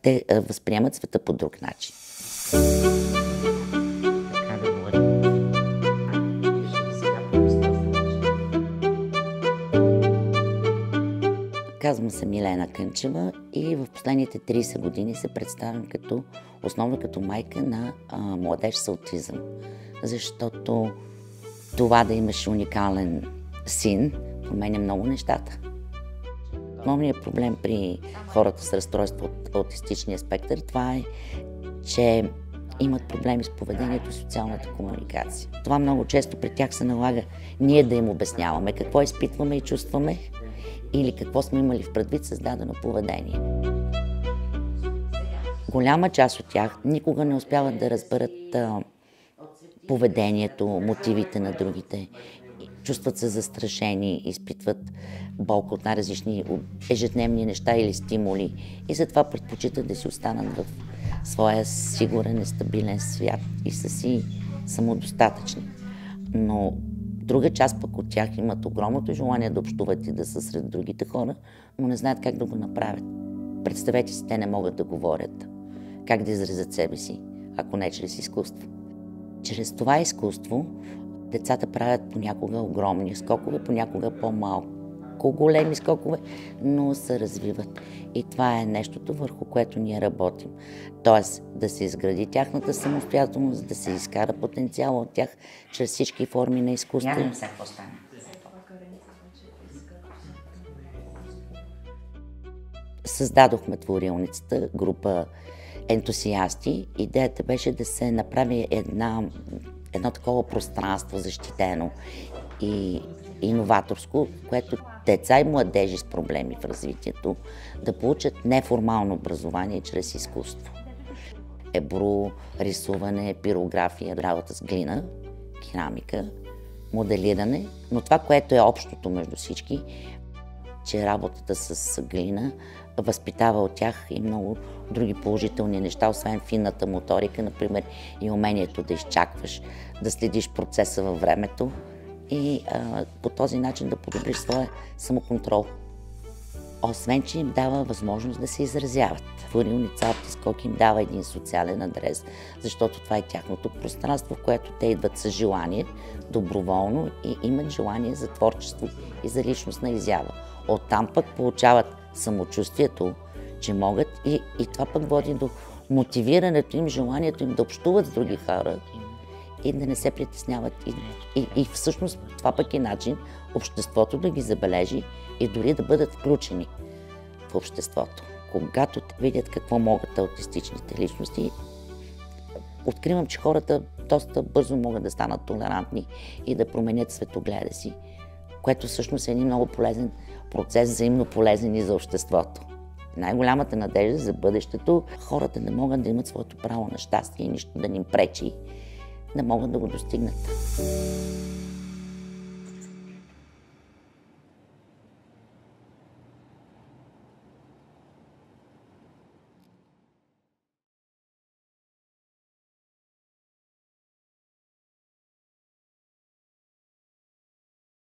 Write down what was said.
те възприемат света по друг начин. Казвам се Милена Кънчева и в последните 30 години се представям основно като майка на младеж с аутизъм. Защото това да имаш уникален син променя много нещата. Основният проблем при хората с разстройство от аутистичния спектър това е, че имат проблеми с поведението и социалната комуникация. Това много често при тях се налага ние да им обясняваме какво изпитваме и чувстваме или какво сме имали в предвид създадено поведение. Голяма част от тях никога не успяват да разберат поведението, мотивите на другите. Чувстват се застрашени, изпитват болка от най-различни ежедневни неща или стимули и затова предпочитат да си останат в своя сигурен и стабилен свят и са си самодостатъчни. Но друга част пък от тях имат огромното желание да общуват и да са сред другите хора, но не знаят как да го направят. Представете си, те не могат да говорят. Как да изразят себе си, ако не чрез изкуство. Чрез това изкуство децата правят понякога огромни скокове, понякога по-малко големи скокове, но се развиват. И това е нещото, върху което ние работим. Тоест да се изгради тяхната самостоятелност, да се изкара потенциала от тях чрез всички форми на изкуство. Създадохме творилницата, група ентусиасти. Идеята беше да се направи едно такова пространство защитено и иноваторско, което деца и младежи с проблеми в развитието да получат неформално образование чрез изкуство. Ебро, рисуване, пирография, работа с глина, керамика, моделиране. Но това, което е общото между всички, че работата с глина възпитава от тях и много други положителни неща, освен финната моторика, например и умението да изчакваш, да следиш процеса във времето и по този начин да подобриш своя самоконтрол. Освен, че им дава възможност да се изразяват. Творилница Аптискок им дава един социален адрес, защото това е тяхното пространство, в което те идват с желание, доброволно и имат желание за творчество и за личностна изява. Оттам пък получават самочувствието, че могат и това пък води до мотивирането им, желанието им да общуват с други хора и да не се притесняват. И всъщност това пък е начин обществото да ги забележи и дори да бъдат включени в обществото. Когато те видят какво могат аутистичните личности, откривам, че хората доста бързо могат да станат толерантни и да променят светогледа си, което всъщност е един много полезен процес, взаимно полезен и за обществото. Най-голямата надежда за бъдещето, хората не могат да имат своето право на щастие и нищо да ни пречи, да могат да го достигнат.